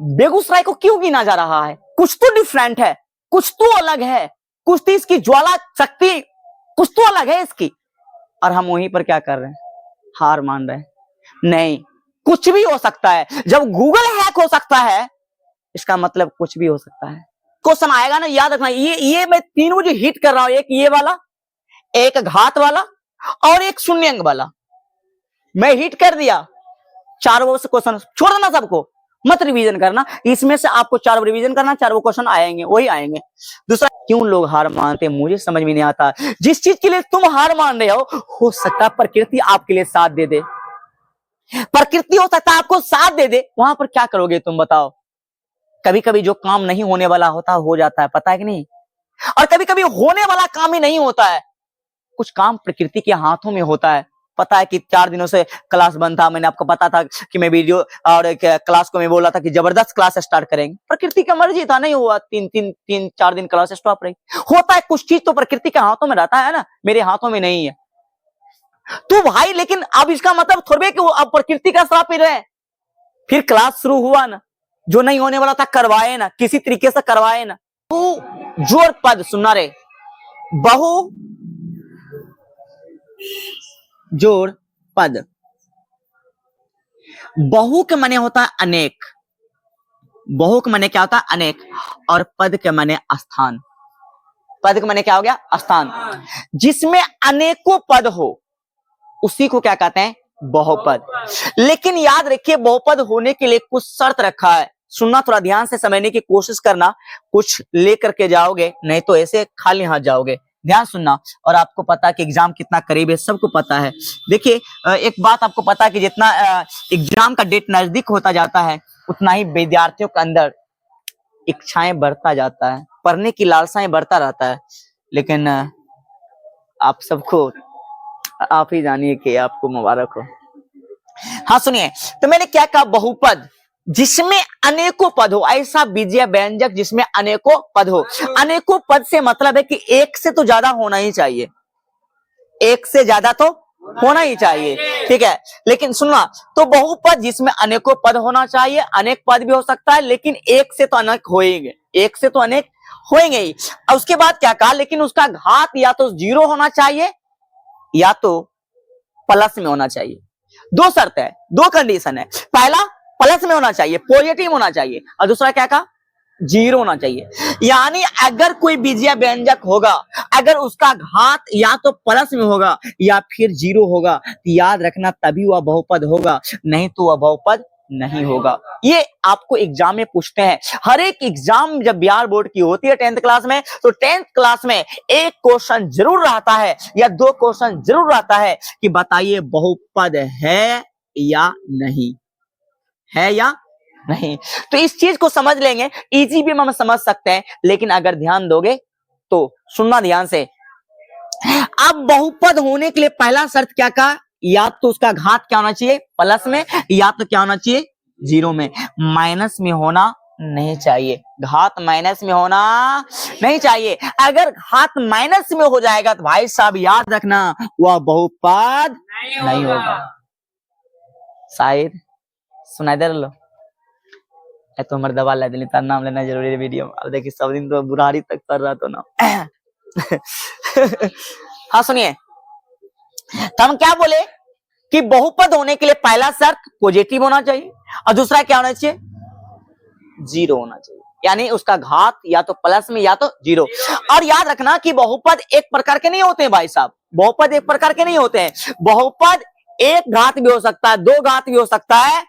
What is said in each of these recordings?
बेगूसराय को क्यों गिना जा रहा है? कुछ तो डिफरेंट है, कुछ तो अलग है, कुछ तो इसकी ज्वाला शक्ति कुछ तो अलग है इसकी। और हम वहीं पर क्या कर रहे हैं? हार मान रहे हैं। नहीं, कुछ भी हो सकता है। जब गूगल हैक हो सकता है, इसका मतलब कुछ भी हो सकता है। क्वेश्चन आएगा ना, याद रखना। ये मैं तीनों जो हिट कर रहा हूं, एक ये वाला, एक घात वाला और एक शून्य अंक वाला, मैं हिट कर दिया। चारों से क्वेश्चन छोड़ देना, सबको मत रिवीजन करना। इसमें से आपको 4 रिवीजन करना, 4 क्वेश्चन आएंगे, वही आएंगे। दूसरा, क्यों लोग हार मानते हैं मुझे समझ में नहीं आता। जिस चीज के लिए तुम हार मान रहे हो सकता है प्रकृति आपके लिए साथ दे दे। प्रकृति हो सकता है आपको साथ दे दे, वहां पर क्या करोगे तुम बताओ? कभी कभी जो काम नहीं होने वाला होता हो जाता है, पता है कि नहीं? और कभी कभी होने वाला काम ही नहीं होता है। कुछ काम प्रकृति के हाथों में होता है। पता है कि 4 दिनों से क्लास बंद था, मैंने आपको पता था कि मैं वीडियो और क्लास को मैं बोला था कि जबरदस्त क्लास स्टार्ट करेंगे। प्रकृति की मर्जी था, नहीं हुआ। 3-4 दिन क्लास स्टॉप रही। होता है, कुछ चीज तो प्रकृति के हाथों में रहता है ना, मेरे हाथों में नहीं है। तो भाई, लेकिन अब इसका मतलब थोड़े कि वो अब प्रकृति का श्राप ही रहे। फिर क्लास शुरू हुआ ना, जो नहीं होने वाला था करवाए ना, किसी तरीके से करवाए ना। जोड़ पद सुनना रे, बहु जोड़ पद। बहु के माने होता है अनेक, बहु के माने क्या होता है? अनेक। और पद के माने स्थान। पद के माने क्या हो गया? स्थान। जिसमें अनेकों पद हो उसी को क्या कहते हैं? बहुपद। लेकिन याद रखिए, बहुपद होने के लिए कुछ शर्त रखा है। सुनना, थोड़ा ध्यान से समझने की कोशिश करना। कुछ लेकर के जाओगे, नहीं तो ऐसे खाली हाथ जाओगे। ध्यान सुनना। और आपको पता है कि एग्जाम कितना करीब है, सबको पता है। देखिए, एक बात आपको पता है कि जितना एग्जाम का डेट नजदीक होता जाता है, उतना ही विद्यार्थियों के अंदर इच्छाएं बढ़ता जाता है, पढ़ने की लालसाएं बढ़ता रहता है। लेकिन आप सबको, आप ही जानिए कि आपको मुबारक हो। हाँ सुनिए, तो मैंने क्या कहा? बहुपद जिसमें अनेकों पद हो, ऐसा बीजीय व्यंजक जिसमें अनेकों पद हो। अनेकों पद से मतलब है कि एक से तो ज्यादा होना ही चाहिए, एक से ज्यादा तो होना ही चाहिए, ठीक है। लेकिन सुनना, तो बहुपद जिसमें अनेकों पद होना चाहिए। अनेक पद भी हो सकता है, लेकिन एक से तो अनेक होएंगे, एक से तो अनेक होएंगे ही। और उसके बाद क्या कहा? लेकिन उसका घात या तो 0 होना चाहिए या तो प्लस में होना चाहिए। 2 शर्त है, 2 कंडीशन है। पहला, प्लस में होना चाहिए, पॉजिटिव होना चाहिए। और दूसरा क्या कहा? 0 होना चाहिए। यानी अगर कोई बीजीय व्यंजक होगा, अगर उसका घात या तो प्लस में होगा या फिर 0 होगा, तो याद रखना तभी वह बहुपद होगा, नहीं तो वह बहुपद नहीं होगा। ये आपको एग्जाम में पूछते हैं। हर एक एग्जाम जब बिहार बोर्ड की होती है 10th क्लास में, तो 10th क्लास में एक क्वेश्चन जरूर रहता है या 2 क्वेश्चन जरूर रहता है कि बताइए बहुपद है या नहीं, है या नहीं। तो इस चीज को समझ लेंगे, इजी भी हम समझ सकते हैं। लेकिन अगर ध्यान दोगे तो सुनना ध्यान से। अब बहुपद होने के लिए पहला शर्त क्या कहा? या तो उसका घात क्या होना चाहिए? प्लस में, या तो क्या होना चाहिए? 0 में। माइनस में होना नहीं चाहिए, घात माइनस में होना नहीं चाहिए। अगर घात माइनस में हो जाएगा तो भाई साहब याद रखना, वह बहुपद नहीं होगा। शायद सुनाई दे लो, तो हमारे दवा ला देनी, तार नाम लेना जरूरी है वीडियो में। अब देखिए, सब दिन तो बुरारी तक कर रहा तो ना। हाँ सुनिए, तो हम क्या बोले कि बहुपद होने के लिए पहला शर्त पॉजिटिव होना चाहिए और दूसरा क्या होना चाहिए? 0 होना चाहिए। यानी उसका घात या तो प्लस में या तो 0। और याद रखना कि बहुपद एक प्रकार के नहीं होते हैं भाई साहब, बहुपद एक प्रकार के नहीं होते हैं। बहुपद 1 घात भी हो सकता है, 2 घात भी हो सकता है,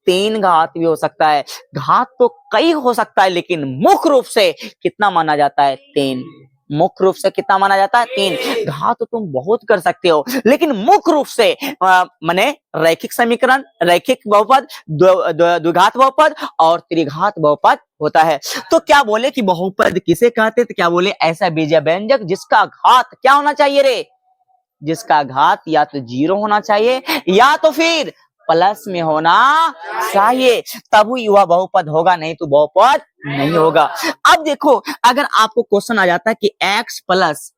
3 घात भी हो सकता है। घात तो कई हो सकता है, लेकिन मुख्य रूप से कितना माना जाता है? 3। मुख्य रूप से कितना माना जाता है? 3। घात तो तुम बहुत कर सकते हो, लेकिन मुख्य रूप से माने रैखिक समीकरण, रैखिक बहुपद, द्विघात बहुपद और त्रिघात बहुपद होता है। तो क्या बोले कि बहुपद किसे कहते? तो क्या बोले? ऐसा बीजीय व्यंजक जिसका घात क्या होना चाहिए रे? जिसका घात या तो 0 होना चाहिए या तो फिर प्लस में होना चाहिए, तब वह बहुपद होगा, नहीं तो बहुपद नहीं होगा। अब देखो, अगर आपको क्वेश्चन आ जाता है कि x प्लस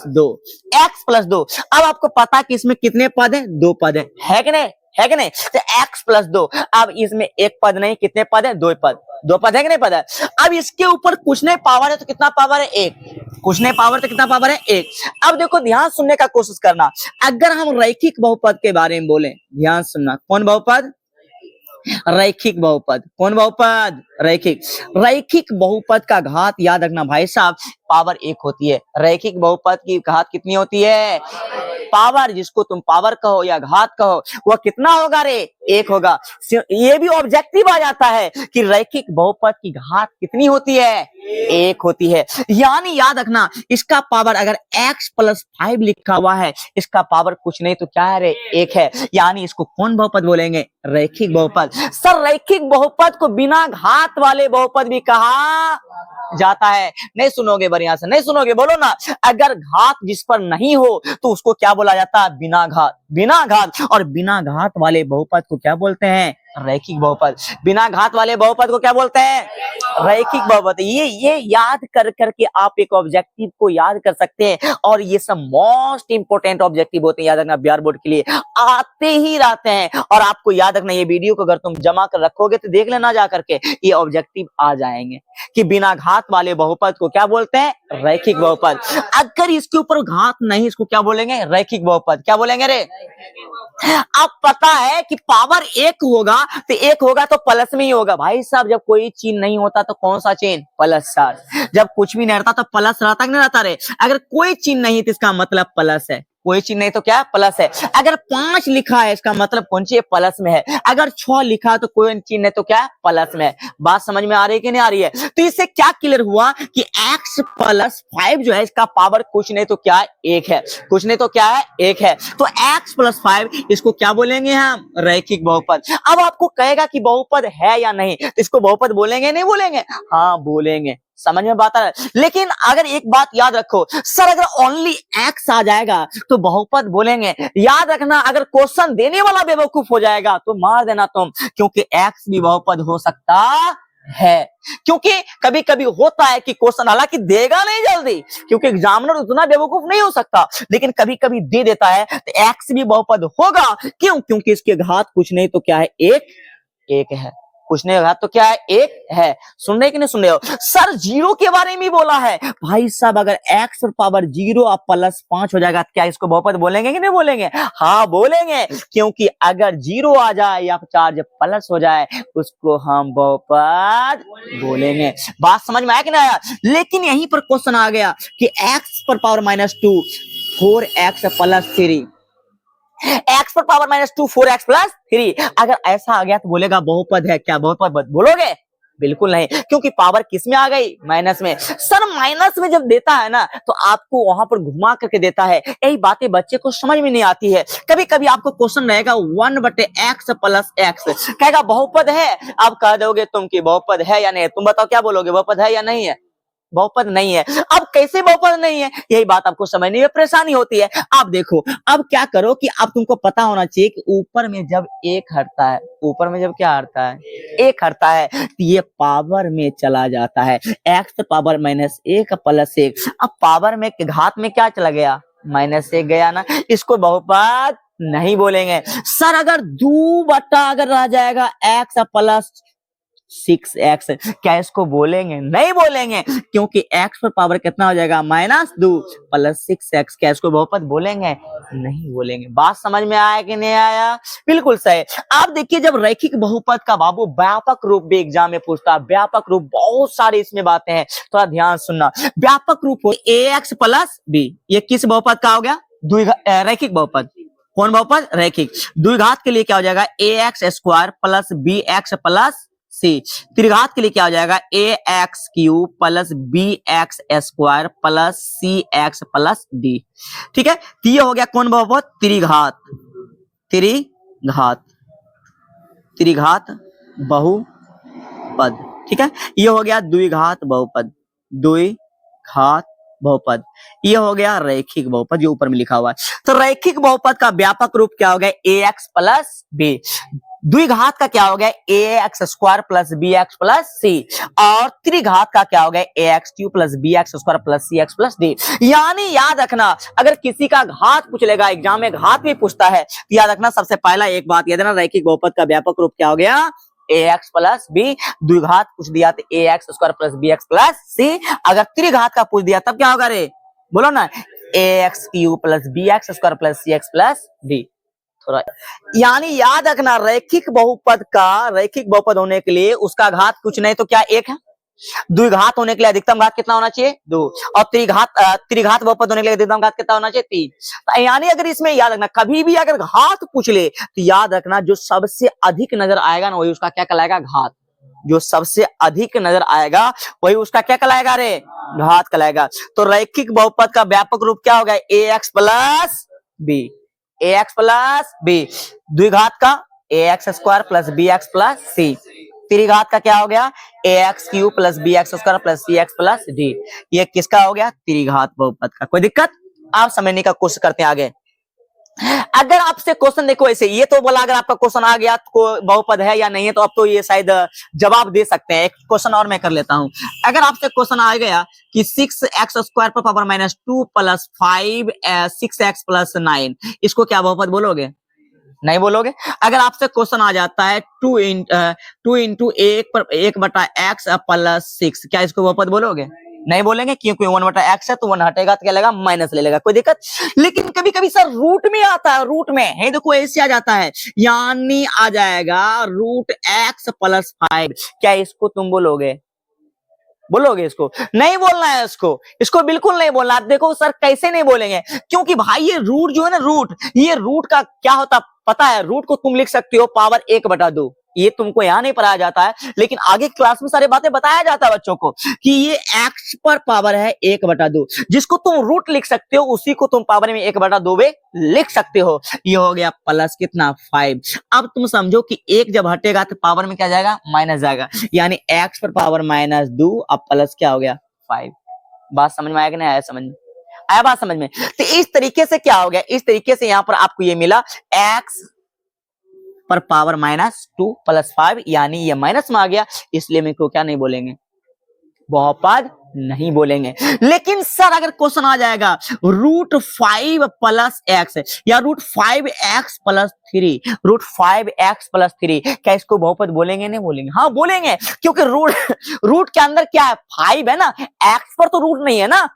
2, अब आपको पता है कि इसमें कितने पद हैं? 2 पद है कि नहीं? है कि नहीं? तो x प्लस 2, अब इसमें एक पद नहीं, कितने पद है? दो पद है कि नहीं पद है? अब इसके ऊपर कुछ नहीं पावर है तो कितना पावर है? एक। कुछ नहीं पावर तो कितना पावर है? एक। अब देखो ध्यान सुनने का कोशिश करना, अगर हम रैखिक बहुपद के बारे में बोले, ध्यान सुनना, कौन बहुपद? रैखिक बहुपद। कौन बहुपद? रैखिक। रैखिक बहुपद का घात याद रखना भाई साहब, पावर एक होती है। रैखिक बहुपद की घात कितनी होती है? पावर, जिसको तुम पावर कहो या घात कहो, वह कितना होगा रे? एक होगा। ये भी ऑब्जेक्टिव आ जाता है कि रैखिक बहुपद की घात कितनी होती है? एक होती है। यानी याद रखना, इसका पावर अगर x प्लस 5 लिखा हुआ है, इसका पावर कुछ नहीं तो क्या है रे? एक है। यानी इसको कौन बहुपद बोलेंगे? रैखिक बहुपद। सर रैखिक बहुपद को बिना घात वाले बहुपद भी कहा जाता है। नहीं सुनोगे बढ़िया से, नहीं सुनोगे, बोलो ना। अगर घात जिस पर नहीं हो तो उसको क्या बोला जाता है? बिना घात। बिना घात। और बिना घात वाले बहुपद को क्या बोलते हैं? रैखिक बहुपद। बिना घात वाले बहुपद को क्या बोलते हैं? रैखिक बहुपद। ये याद कर करके आप एक ऑब्जेक्टिव को याद कर सकते हैं, और ये सब मोस्ट इंपोर्टेंट ऑब्जेक्टिव होते हैं, याद रखना, बिहार बोर्ड के लिए आते ही रहते हैं। और आपको याद रखना, ये वीडियो को अगर तुम जमा कर रखोगे तो देख लेना जा करके, ये ऑब्जेक्टिव आ जाएंगे कि बिना घात वाले बहुपद को क्या बोलते हैं? रैखिक बहुपद। अगर इसके ऊपर घात नहीं, इसको क्या बोलेंगे? रैखिक बहुपद। क्या बोलेंगे रे? अब पता है कि पावर एक होगा तो एक होगा तो प्लस में ही होगा भाई साहब। जब कोई चिन्ह नहीं होता तो कौन सा चिन्ह? प्लस। सर जब कुछ भी नहीं रहता तो प्लस रहता कि नहीं रहता रे? अगर कोई चिन्ह नहीं तो इसका मतलब प्लस है, कोई चिन्ह नहीं तो क्या? प्लस है। अगर 5 लिखा है इसका मतलब कौन सी है? प्लस में है। अगर 6 लिखा है तो कोई चिन्ह नहीं तो क्या? प्लस में है। बात समझ में आ रही है कि नहीं आ रही है? तो इससे क्या क्लियर हुआ कि x प्लस 5 जो है, इसका पावर कुछ नहीं तो क्या? एक है। कुछ नहीं तो क्या है? एक है। तो x प्लस 5 इसको क्या बोलेंगे हम? रैखिक बहुपद। अब आपको कहेगा कि बहुपद है या नहीं, तो इसको बहुपद बोलेंगे नहीं बोलेंगे? हाँ बोलेंगे। समझ में बात आ रहा है? लेकिन अगर एक बात याद रखो, सर अगर ओनली x आ जाएगा तो बहुपद बोलेंगे। याद रखना, अगर क्वेश्चन देने वाला बेवकूफ हो जाएगा तो मार देना तुम, क्योंकि x भी बहुपद हो सकता है। क्योंकि कभी कभी होता है कि क्वेश्चन हालांकि देगा नहीं जल्दी, क्योंकि एग्जामिनर उतना बेवकूफ नहीं हो सकता, लेकिन कभी कभी दे देता है, तो x भी बहुपद होगा। क्यों? क्योंकि इसके घात कुछ नहीं तो क्या है? एक है। कुछ नहीं होगा तो क्या है? एक है। सुन रहे कि नहीं सुन रहे हो? सर जीरो के बारे में बोला है भाई साहब, अगर x पावर 0 और प्लस 5 हो जाएगा, क्या इसको बहुपद बोलेंगे कि नहीं बोलेंगे? हाँ बोलेंगे, क्योंकि अगर 0 आ जाए या चार्ज प्लस हो जाए उसको हम बहुपद बोलेंगे। बात समझ में आया कि नहीं आया? लेकिन यहीं पर क्वेश्चन आ गया कि x पर पावर -2 4x प्लस 3, x पर पावर -2 4x प्लस 3, अगर ऐसा आ गया तो बोलेगा बहुपद है। क्या बहुपद बोलोगे? बिल्कुल नहीं, क्योंकि पावर किस में आ गई? माइनस में। सर माइनस में जब देता है ना तो आपको वहां पर घुमा करके देता है, यही बातें बच्चे को समझ में नहीं आती है। कभी कभी आपको क्वेश्चन रहेगा 1/x प्लस x, कहेगा बहुपद है, आप कह दोगे तुम कि बहुपद है या नहीं? तुम बताओ क्या बोलोगे? बहुपद है या नहीं है? बहुपद नहीं है। अब कैसे बहुपद नहीं है, यही बात आपको समझने में परेशानी होती है। आप देखो, अब क्या करो कि अब तुमको पता होना चाहिए कि ऊपर में जब एक हटता है, ऊपर में जब क्या हटता है? एक हटता है, तो ये पावर में चला जाता है। x पावर -1 प्लस 1, अब पावर में घात में क्या चला गया? -1 गया ना, इसको बहुपद नहीं बोलेंगे। सर अगर 2 बटा अगर रह जाएगा x प्लस 6x, क्या इसको बोलेंगे? नहीं बोलेंगे, क्योंकि x पर पावर कितना हो जाएगा? -2 प्लस 6x, क्या इसको बहुपद बोलेंगे? नहीं बोलेंगे। बात समझ में आया कि नहीं आया? बिल्कुल सही। आप देखिए, जब रैखिक बहुपद का बाबू व्यापक रूप भी एग्जाम में पूछता है, व्यापक रूप बहुत सारे इसमें बातें हैं, थोड़ा ध्यान सुनना। व्यापक रूप हो ax प्लस b, ये किस बहुपद का हो गया? रैखिक बहुपद। कौन बहुपद? रैखिक। द्विघात के लिए क्या हो जाएगा? ax square plus bx plus c। त्रिघात के लिए क्या हो जाएगा? ax³ plus bx square plus cx plus d। ठीक है, तो ये हो गया कौन बहुपद? त्रिघात। त्रिघात, त्रिघात बहुपद। ठीक है, ये हो गया द्विघात बहुपद। द्विघात बहुपद, ये हो गया रैखिक बहुपद जो ऊपर में लिखा हुआ है। तो रैखिक बहुपद का व्यापक रूप क्या हो गया? ax plus b। द्विघात का क्या हो गया A X square plus B X plus C, और त्रिघात का क्या हो गया A X cube plus B X square plus C X plus D. यानी याद रखना, अगर किसी का घात पूछ लेगा एग्जाम में, घात भी पूछता है, तो याद रखना सबसे पहला एक बात याद रखना, रैखिक बहुपद का व्यापक रूप क्या हो गया ए एक्स प्लस बी। द्विघात पूछ दिया तो A X square plus B X plus C. अगर त्रिघात का पूछ दिया तब क्या होगा रे, बोलो ना, A X cube plus B X square plus C X plus D. थोड़ा यानी याद रखना, रैखिक बहुपद होने के लिए उसका घात कुछ नहीं तो क्या एक है, द्विघात होने के लिए अधिकतम घात कितना होना चाहिए 2, और त्रिघात बहुपद होने के लिए अधिकतम घात कितना होना चाहिए 3। तो यानी अगर इसमें याद रखना, कभी भी अगर घात पूछ ले तो याद रखना जो सबसे अधिक नजर आएगा ना वही उसका क्या कहलाएगा, घात। जो सबसे अधिक नजर आएगा वही उसका क्या कहलाएगा रे, घात कहलाएगा। तो रैखिक बहुपद का व्यापक रूप क्या हो गया A X plus B, A X plus B. द्विघात का A X square plus B X plus C. त्रिघात का क्या हो गया A X cube plus B X square plus C X plus D. ये किसका हो गया, त्रिघात बहुपद का। कोई दिक्कत, आप समझने का कोशिश करते हैं आगे। अगर आपसे क्वेश्चन देखो ऐसे, ये तो बोला अगर आपका क्वेश्चन आ गया तो बहुपद है या नहीं है, तो अब तो ये शायद जवाब दे सकते हैं। एक क्वेश्चन और मैं कर लेता हूं। अगर आपसे क्वेश्चन आ गया कि 6x स्क्वायर पर power minus 2 plus 5 6x plus 9, इसको क्या बहुपद बोलोगे, नहीं बोलोगे। अगर आपसे क्वेश्चन आ जाता है 2 इंटू 1 बटा एक्स प्लस 6, क्या इसको बहुपद बोलोगे, नहीं बोलेंगे, क्योंकि 1 बटा एक्स है तो 1 हटेगा तो क्या लगेगा, माइनस ले लेगा। कोई दिक्कत। लेकिन कभी कभी सर रूट में आता है, रूट में है, देखो ऐसे आ जाता है, यानी आ जाएगा रूट एक्स प्लस 5, क्या इसको तुम बोलोगे, बोलोगे इसको, नहीं बोलना है इसको बिल्कुल नहीं बोलना। आप देखो सर कैसे नहीं बोलेंगे, क्योंकि भाई ये रूट जो है ना, ये रूट का क्या होता पता है, रूट को तुम लिख सकते हो पावर 1/2, ये तुमको यहाँ नहीं पढ़ाया जाता है, लेकिन आगे क्लास में सारी बातें बताया जाता है बच्चों को कि ये एक्स पर पावर है 1/2, जिसको तुम रूट लिख सकते हो उसी को तुम पावर में 1/2 में लिख सकते हो। ये हो गया प्लस कितना 5। अब तुम समझो कि 1 जब हटेगा तो पावर में क्या जाएगा, माइनस जाएगा, यानी एक्स पर पावर -2, अब प्लस क्या हो गया 5। बात समझ में आया कि नहीं आया, समझ में आया बात समझ में। तो इस तरीके से क्या हो गया, इस तरीके से यहां पर आपको ये मिला एक्स पर पावर -2 प्लस 5, यानी ये माइनस में आ गया, इसलिए मैं को क्या नहीं बोलेंगे, बहुपद नहीं बोलेंगे। लेकिन सर अगर क्वेश्चन आ जाएगा √5 प्लस एक्स या √5x प्लस 3, √5x प्लस 3, क्या इसको बहुपद बोलेंगे, नहीं बोलेंगे, हाँ बोलेंगे, क्योंकि रूट के अंदर क्या है 5 है ना, एक्स पर तो रूट नहीं है ना,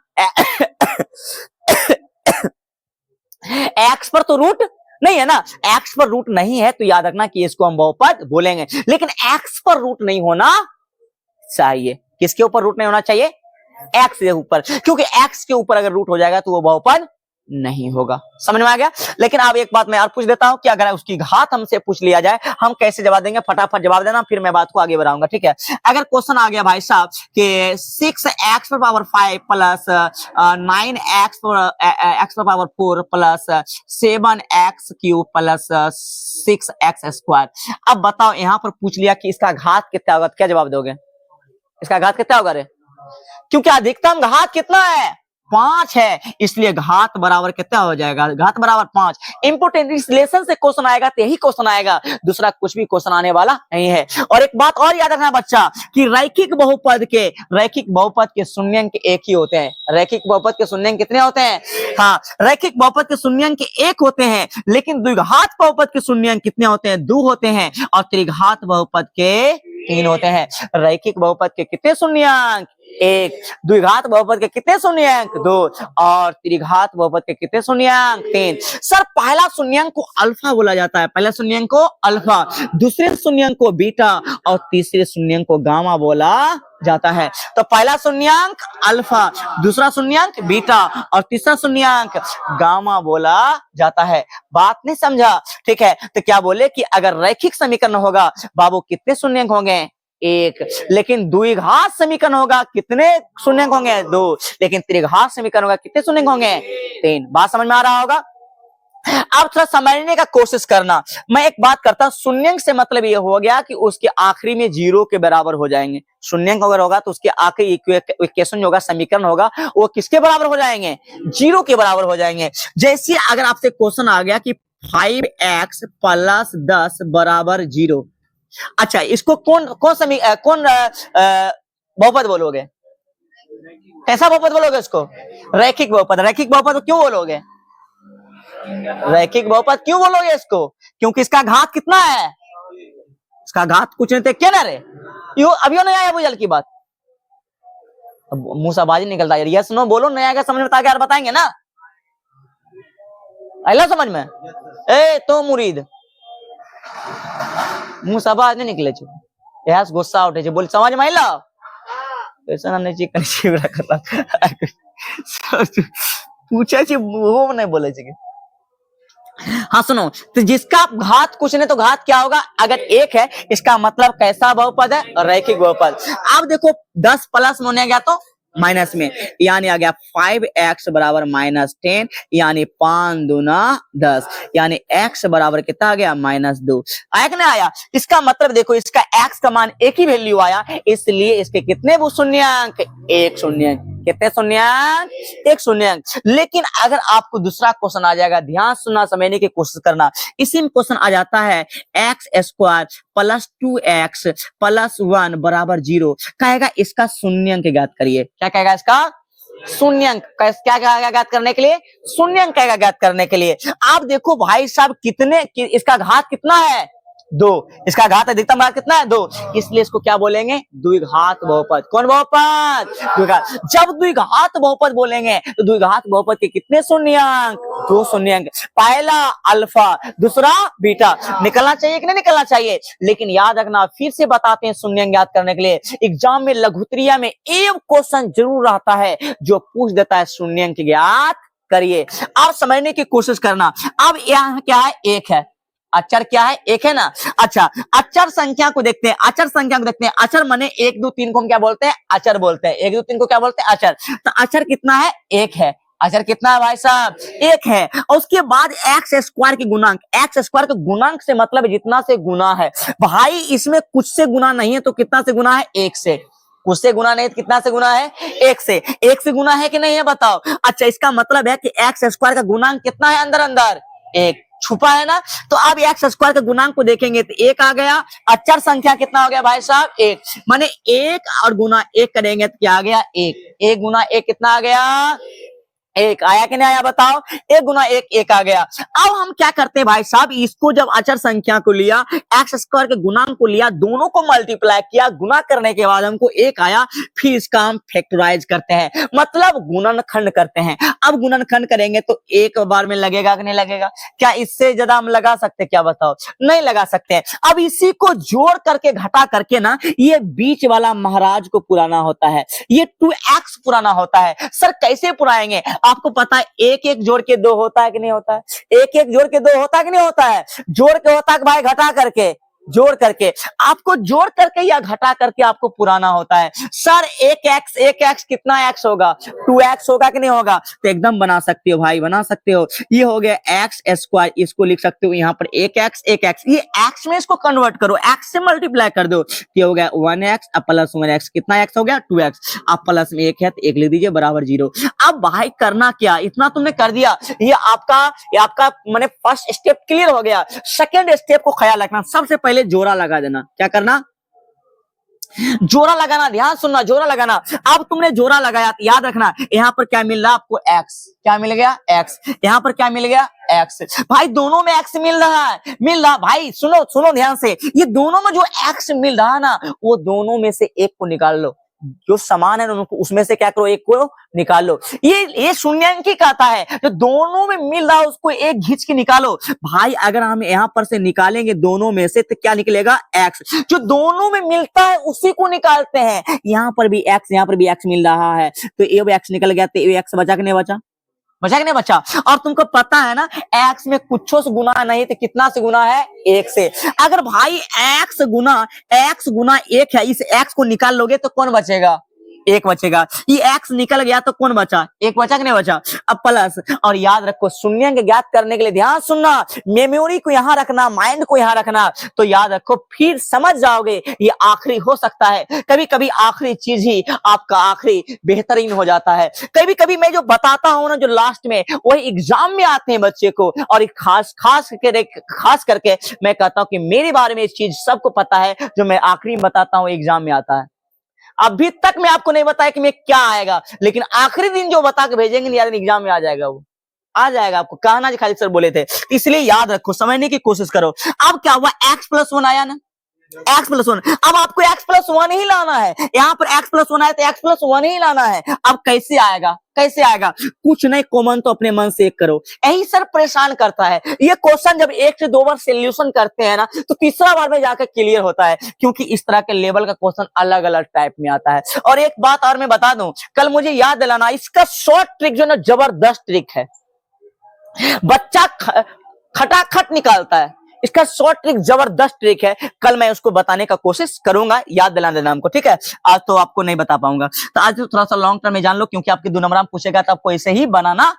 एक्स पर तो रूट नहीं है ना, एक्स पर रूट नहीं है तो याद रखना कि इसको हम बहुपद बोलेंगे। लेकिन एक्स पर रूट नहीं होना चाहिए, किसके ऊपर रूट नहीं होना चाहिए, एक्स के ऊपर, क्योंकि एक्स के ऊपर अगर रूट हो जाएगा तो वो बहुपद नहीं होगा। समझ में आ गया। लेकिन अब एक बात मैं और पूछ देता हूं कि अगर उसकी घात हमसे पूछ लिया जाए, हम कैसे जवाब देंगे, फटाफट जवाब देना, फिर मैं बात को आगे बढ़ाऊंगा, ठीक है। अगर क्वेश्चन आ गया भाई साहब कि 6x पर पावर 5 प्लस 9x पर power 4 plus 7x cube plus 6x square, अब बताओ यहां पर पूछ लिया कि इसका घात कितना होगा, क्या जवाब दोगे, इसका घात कितना होगा रे, क्योंकि अधिकतम घात कितना है 5 है, इसलिए घात बराबर कितना हो जाएगा, घात बराबर 5। इंपोर्टेंट रिलेशन से क्वेश्चन आएगा तो यही क्वेश्चन आएगा, दूसरा कुछ भी क्वेश्चन आने वाला नहीं है। और एक बात और याद रखना बच्चा कि रैखिक बहुपद के शून्यंक एक ही होते हैं। रैखिक बहुपद के शून्यंक कितने होते हैं, हाँ रैखिक बहुपद के शून्यंक 1 होते हैं, लेकिन द्विघात बहुपद के शून्यंक कितने होते हैं, 2 होते हैं, और त्रिघात बहुपद के 3 होते हैं। रैखिक बहुपद के कितने शून्यंक, 1, द्विघात बहुपद के कितने शून्यंक, 2, और त्रिघात बहुपद के कितने शून्यंक, 3। सर पहला शून्यंक को अल्फा बोला जाता है, पहले शून्यंक को अल्फा, दूसरे शून्यंक को बीटा, और तीसरे शून्यंक को गामा बोला जाता है। तो पहला शून्यंक अल्फा, दूसरा शून्यंक बीटा, और तीसरा शून्यंक गामा बोला जाता है। बात नहीं समझा, ठीक है। तो क्या बोले कि अगर रैखिक समीकरण होगा बाबू कितने शून्यंक होंगे, 1, लेकिन द्विघात समीकरण होगा कितने शून्यंक होंगे, 2, लेकिन त्रिघात समीकरण होगा कितने शून्यंक होंगे, 3। बात समझ में आ रहा होगा। अब थोड़ा समझने का कोशिश करना। मैं एक बात करता हूं, शून्यंक से मतलब ये हो गया कि उसके आखिरी में 0 के बराबर हो जाएंगे। शून्यंक अगर होगा तो उसके आखिरी इक्वेशन होगा, समीकरण होगा, वो किसके बराबर हो जाएंगे, 0 के बराबर हो जाएंगे। जैसे अगर आपसे क्वेश्चन आ गया कि 5x प्लस 10 बराबर 0। अच्छा, इसको कौन कौन बहुपद बोलोगे? कैसा बहुपद बोलोगे इसको? रैखिक बहुपद। रैखिक बहुपद क्यों बोलोगे? रैखिक बहुपद क्यों बोलोगे इसको? क्योंकि इसका घात कितना है? इसका घात कुछ नहीं थे क्या ना रे? यो अभी नहीं आया बुझल की बात, मुंह से आवाज ही निकलता है। यस नो बोलो, नहीं आएगा समझ में तो आगे यार बताएंगे ना। आइला समझ में? ए तो मुरीद मुंह से आवाज नहीं निकले छे, यस गुस्सा उठे छे, बोल समझ में आइला? ऐसा ना नहीं कने करता पूछे छे वो नहीं बोले छे। हाँ सुनो, तो जिसका घात कुछ नहीं तो घात क्या होगा? अगर एक है इसका मतलब कैसा बहुपद है? रैखिक बहुपद। अब देखो 10 प्लस में होने गया तो माइनस में, यानी आ गया 5x बराबर -10, यानी 5 दूना 10, यानी x बराबर कितना आ गया? -2। आया कि नहीं आया? इसका मतलब देखो, इसका x का मान एक ही वैल्यू आया, इसलिए इसके कितने वो शून्यंक? एक शून्यंक। कितने शून्यंक? एक शून्यंक। लेकिन अगर आपको दूसरा क्वेश्चन आ जाएगा, ध्यान सुनना, समझने की कोशिश करना। इसी में क्वेश्चन आ जाता है x² प्लस 2x प्लस 1 बराबर 0, कहेगा इसका शून्यंक ज्ञात करिए। क्या कहेगा? इसका शून्यंक। क्या कहेगा ज्ञात करने के लिए? शून्यंक कहेगा ज्ञात करने के लिए। आप देखो भाई साहब, कितने इसका घात कितना है? 2। इसका घात अधिकतम घात कितना है? 2। इसलिए इसको क्या बोलेंगे? द्विघात बहुपद। कौन बहुपद? द्विघात। जब द्विघात बहुपद बोलेंगे तो द्विघात बहुपद के कितने शून्यंक? 2 शून्यंक। पहला अल्फा, दूसरा बीटा। निकलना चाहिए कि नहीं निकलना चाहिए? लेकिन याद रखना, फिर से बताते हैं शून्यंक ज्ञात करने के लिए, एग्जाम में लघुत्तरीय में एक क्वेश्चन जरूर रहता है जो पूछ देता है शून्यंक ज्ञात करिए। आप समझने की कोशिश करना। अब यहाँ क्या है? एक है। अचर क्या है? एक है ना। अच्छा, अचर संख्या को देखते हैं। अचर संख्या को देखते हैं। अचर माने 1 2 3 को हम क्या बोलते हैं? अचर बोलते हैं। 1 2 3 को क्या बोलते हैं? अचर। तो अचर कितना है? एक है। अचर कितना है भाई साहब? एक है। और उसके बाद x² की गुणांक। x² के गुणांक से मतलब जितना से गुना है भाई, इसमें कुछ से गुना नहीं है तो कितना से गुना है? एक से। कुछ से गुना नहीं तो कितना से गुना है? एक से। एक से गुना है कि नहीं है बताओ? अच्छा, इसका मतलब है कि x² का गुणांक कितना है? अंदर अंदर एक छुपा है ना। तो अब x² के गुणांक को देखेंगे तो एक आ गया। अचर संख्या कितना हो गया भाई साहब? एक। माने एक और गुना एक करेंगे तो क्या आ गया? एक। एक गुना एक कितना आ गया? एक। आया कि नहीं आया बताओ? एक गुना एक, एक आ गया। अब हम क्या करते हैं भाई साहब, इसको जब अचर संख्या को लिया, x² के गुणांक को लिया, दोनों को मल्टीप्लाई किया, गुना करने के बाद हमको एक आया, फिर इसका हम फैक्टराइज करते हैं, मतलब गुणनखंड करते हैं। अब गुणनखंड करेंगे तो एक बार में लगेगा कि नहीं लगेगा? क्या इससे ज्यादा हम लगा सकते? क्या बताओ? नहीं लगा सकते। अब इसी को जोड़ करके घटा करके ना, ये बीच वाला महाराज को पुराना होता है, ये 2x पुराना होता है। सर कैसे पुराएंगे? आपको पता है एक एक जोड़ के 2 होता है कि नहीं होता है? एक एक जोड़ के 2 होता है कि नहीं होता है? जोड़ के होता है भाई, घटा करके, जोड़ करके। आपको जोड़ करके या घटा करके आपको पुराना होता है। सर एक एक्स कितना एक्स होगा? 2x होगा कि नहीं होगा? तो एकदम बना सकते हो भाई, बना सकते हो। ये हो गया x², इसको लिख सकते हो यहाँ पर एक एक्स। ये x में इसको कन्वर्ट करो, x से मल्टीप्लाई कर दो, ये हो गया 1x प्लस 1x। कितना x हो गया? 2x। अब प्लस में एक है तो एक लिख दीजिए, बराबर 0। अब भाई करना क्या, इतना तुमने कर दिया, ये आपका माने फर्स्ट स्टेप क्लियर हो गया। सेकंड स्टेप को ख्याल रखना, सबसे पहले जोड़ा लगा देना। क्या करना? जोड़ा लगाना। ध्यान सुनना, जोड़ा लगाना। अब तुमने जोड़ा लगाया तो याद रखना, यहाँ पर क्या मिल रहा आपको? x। क्या मिल गया? x। यहाँ पर क्या मिल गया? x। भाई दोनों में x मिल रहा है, मिल रहा भाई। सुनो सुनो ध्यान से, ये दोनों में जो x मिल रहा है ना, वो दोनों में से एक को निकाल लो। जो समान है उनको, उसमें से क्या करो? एक को निकाल लो। ये शून्यंकी कहता है, जो दोनों में मिल रहा है उसको एक खींच के निकालो। भाई अगर हम यहाँ पर से निकालेंगे दोनों में से तो क्या निकलेगा? x। जो दोनों में मिलता है उसी को निकालते हैं। यहाँ पर भी x, यहाँ पर भी x मिल रहा है, तो ये x निकल गया, तो ये x बचा कि नहीं बचा? बचा कि नहीं बचा? और तुमको पता है ना, x में कुछ से गुना नहीं तो कितना से गुना है? एक से। अगर भाई x गुना 1 है, इस x को निकाल लोगे तो कौन बचेगा? एक बचेगा, ये x निकल गया तो कौन बचा, एक बचा कि नहीं बचा। अब प्लस, और याद रखो शून्यंक ज्ञात करने के लिए ध्यान सुनना, मेमोरी को यहां रखना, माइंड को यहां रखना, तो याद रखो फिर समझ जाओगे ये आखिरी हो सकता है। कभी कभी आखिरी चीज ही आपका आखिरी बेहतरीन हो जाता है। कभी कभी मैं जो बताता हूं ना जो लास्ट में, वही एग्जाम में आते हैं बच्चे को, और खास करके मैं कहता हूं कि मेरे बारे में इस चीज सबको पता है, जो मैं आखिरी में बताता हूं एग्जाम में आता है। अभी तक मैं आपको नहीं बताया कि मैं क्या आएगा, लेकिन आखिरी दिन जो बता के भेजेंगे नहीं, एग्जाम में आ जाएगा, वो आ जाएगा। आपको कहना जी खाली सर बोले थे, इसलिए याद रखो, समझने की कोशिश करो। अब क्या हुआ, x+1 आया ना, x+1, अब आपको x+1 ही लाना है। यहाँ पर x+1 आया तो x+1 ही लाना है। अब कैसे आएगा, कैसे आएगा, कुछ नहीं, कॉमन तो अपने मन से एक करो। यही सर परेशान करता है। ये क्वेश्चन जब 1 से 2 बार सोल्यूशन करते हैं ना, तो तीसरा बार में जाकर क्लियर होता है, क्योंकि इस तरह के लेवल का क्वेश्चन अलग अलग टाइप में आता है। और एक बात और मैं बता दूं, कल मुझे याद दिलाना, इसका शॉर्ट ट्रिक जो ना जबरदस्त ट्रिक है, बच्चा खटाखट निकालता है। इसका शॉर्ट ट्रिक जबरदस्त ट्रिक है, कल मैं उसको बताने का कोशिश करूंगा, याद दिला देना हमको, ठीक है। आज तो आपको नहीं बता पाऊंगा, तो आज तो थोड़ा सा लॉन्ग टर्म में जान लो, क्योंकि आपके 2 नंबर में पूछेगा तो आपको ऐसे ही बनाना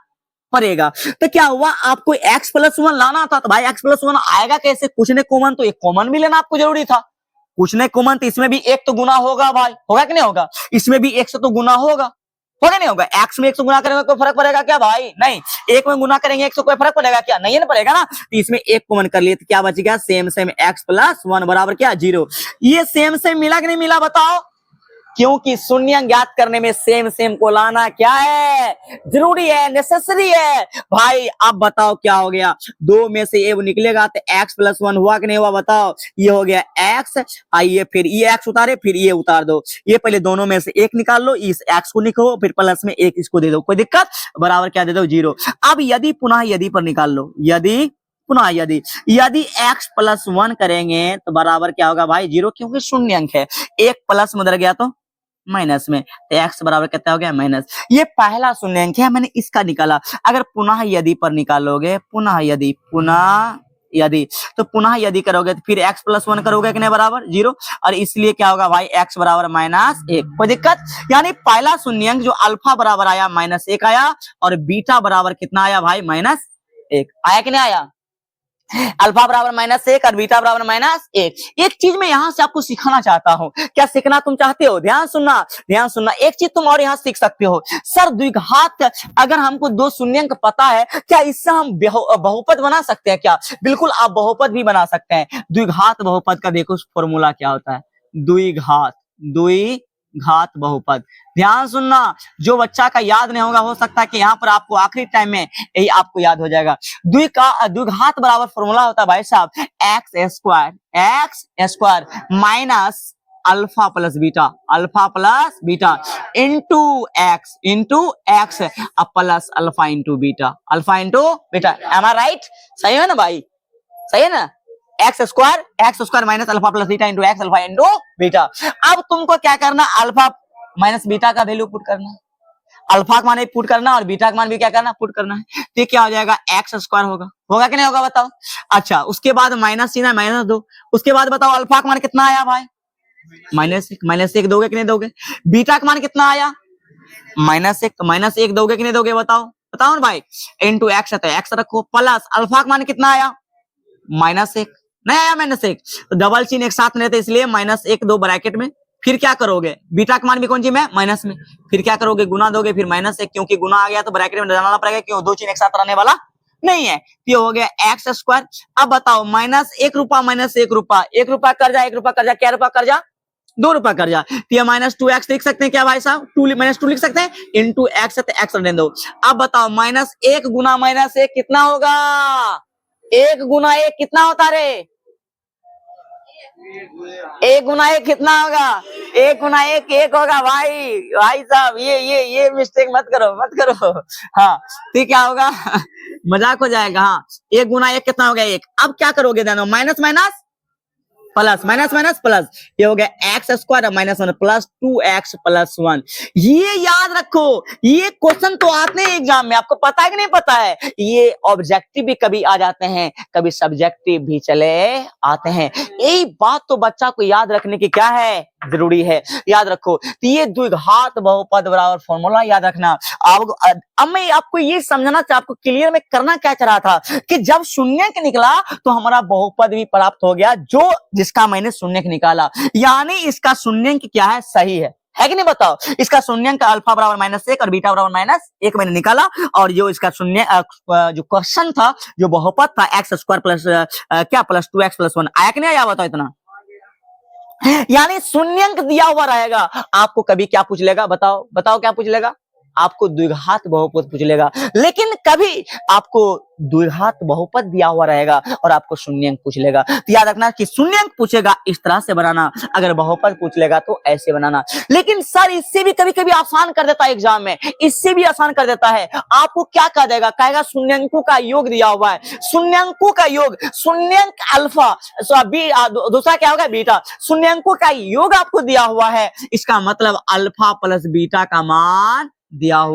पड़ेगा। तो क्या हुआ, आपको x+1 लाना था, तो भाई x+1 आएगा कैसे, कुछ ने कॉमन, तो एक कॉमन भी लेना आपको जरूरी था। कुछ ने कॉमन, तो इसमें भी एक तो गुना होगा भाई, होगा कि नहीं होगा, इसमें भी एक से तो गुना होगा नहीं होगा। x में 1 से गुना करेंगे कोई फर्क पड़ेगा क्या भाई, नहीं। 1 में गुना करेंगे 1 से कोई फर्क पड़ेगा क्या, नहीं ना पड़ेगा ना। तो इसमें एक कॉमन कर लिए, तो क्या बचेगा, सेम x+1 बराबर क्या, 0। ये सेम मिला कि नहीं मिला, बताओ। क्योंकि शून्य ज्ञात करने में सेम को लाना क्या है, जरूरी है, नेसेसरी है भाई। अब बताओ क्या हो गया, 2 में से ए निकलेगा तो x+1 हुआ कि नहीं हुआ, बताओ। ये हो गया x, आइए फिर ये x उतारे, फिर ये उतार दो, ये पहले दोनों में से एक निकाल लो, इस x को निकालो, फिर प्लस में एक इसको दे दो, कोई दिक्कत, बराबर क्या दे दो, 0। अब यदि पुनः यदि पर निकाल लो, यदि x+1 करेंगे तो बराबर क्या होगा भाई, 0, क्योंकि शून्य अंक है, एक प्लस में उधर गया तो माइनस में, तो x बराबर कितना हो गया, माइनस। ये पहला शून्य अंक है, मैंने इसका निकाला। अगर पुनः यदि पर निकालोगे, पुनः यदि तो पुनः यदि करोगे तो फिर x+1 करोगे कि नहीं, बराबर 0, और इसलिए क्या होगा भाई, x बराबर -1, कोई दिक्कत। यानी पहला शून्य अंक जो अल्फा बराबर आया -1 आया, और बीटा बराबर कितना आया भाई, -1 आया कि नहीं आया। अल्फा बराबर -1 और बीटा बराबर -1। एक चीज मैं यहां से आपको सिखाना चाहता हूं, क्या सीखना तुम चाहते हो, ध्यान सुनना। एक चीज तुम और यहां सीख सकते हो, सर द्विघात, अगर हमको 2 शून्यंक पता है, क्या इससे हम बहुपद बना सकते हैं क्या, बिल्कुल आप बहुपद भी बना सकते हैं। द्विघात बहुपद का देखो फॉर्मूला क्या होता है, द्विघात बहुपद। ध्यान सुनना, जो बच्चा का याद नहीं होगा, हो सकता है कि यहाँ पर आपको आखिरी टाइम में यही आपको याद हो जाएगा। द्विघात बराबर फॉर्मूला होता है भाई साहब, x square minus alpha plus beta into X plus alpha into beta am I right, सही है ना भाई, सही है ना। X square minus alpha plus beta into X alpha into beta. अब तुमको क्या करना, अल्फा माइनस बीटा का वैल्यू पुट करना, अल्फा का मान पुट करना, और बीटा का मान भी क्या करना, पुट करना है। तो क्या हो जाएगा, एक्स स्क्वायर होगा कि नहीं होगा, बताओ। अच्छा, उसके बाद -2, उसके बाद बताओ अल्फा का मान कितना आया भाई, -1 दोगे कि नहीं दोगे। बीटा का मान कितना आया, -1 दोगे कि नहीं दोगे, बताओ ना भाई। इंटू एक्स है तो एक्स रखो, प्लस अल्फा का मान कितना आया, -1 नहीं आया, -1 तो डबल चिन्ह एक साथ रहते, इसलिए -1 2 ब्रैकेट में। फिर क्या करोगे, बीटा का मान भी कौन सी में, माइनस में, फिर क्या करोगे, गुना दोगे, फिर -1, क्योंकि गुना आ गया तो ब्रैकेट में डालना पड़ेगा, क्यों, 2 चिन्ह एक साथ रहने वाला नहीं है। ये हो गया एक्स स्क्वायर। अब बताओ -1 रुपया -1 रुपया, 1 रुपया कर जा, 1 रुपया कर जा, क्या रुपया कर जा, 2 रुपया कर जा। तो ये -2x लिख सकते हैं क्या भाई साहब, -2 लिख सकते हैं, इंटू एक्स है तो एक्स रहने दो। अब बताओ -1 गुना -1 कितना होगा, 1 गुना 1 कितना होता रे, 1 गुना 1 कितना होगा, 1 गुना 1 होगा भाई साहब। ये मिस्टेक मत करो। हाँ, तो क्या होगा मजाक हो जाएगा। हाँ, 1 गुना 1 कितना हो गया, 1। अब क्या करोगे, माइनस प्लस, ये हो गया x square -1 plus 2x plus 1। ये याद रखो, ये क्वेश्चन तो आते हैं एग्जाम में, आपको पता है कि नहीं पता है। ये ऑब्जेक्टिव भी कभी आ जाते हैं, कभी सब्जेक्टिव भी चले आते हैं। यही बात तो बच्चा को याद रखने की क्या है, जरूरी है, याद रखो। तो ये द्विघात बहुपद बराबर फॉर्मूला याद रखना। अब मैं आपको ये समझना चाह, आपको क्लियर में करना क्या चाह रहा था कि जब शून्यक निकला तो हमारा बहुपद भी प्राप्त हो गया, जो जिसका मैंने शून्यक निकाला, यानी इसका शून्यक क्या है, सही है कि नहीं बताओ। इसका शून्यक अल्फा बराबर -1 और बीटा बराबर -1 मैंने निकाला, और जो इसका शून्य जो क्वेश्चन था, जो बहुपद था x² प्लस क्या प्लस 2x प्लस 1 आया कि नहीं आया, बताओ इतना। यानी शून्यंक दिया हुआ रहेगा, आपको कभी क्या पूछ लेगा, बताओ बताओ क्या पूछ लेगा, आपको द्विघात बहुपद पूछ लेगा। लेकिन कभी आपको द्विघात बहुपद दिया हुआ रहेगा और आपको शून्यंक पूछ लेगा। तो याद रखना कि शून्यंक पूछेगा इस तरह से बनाना, अगर बहुपद पूछ लेगा तो ऐसे बनाना। लेकिन सर इससे भी कभी कभी आसान कर देता है एग्जाम में, इससे भी आसान कर देता है। आपको क्या कह देगा, कहेगा शून्यंकों का योग दिया हुआ है, शून्यंकों का योग, शून्यंक अल्फा, दूसरा क्या होगा बीटा, शून्यंकों का योग आपको दिया हुआ है, इसका मतलब अल्फा प्लस बीटा का मान दिया हुआ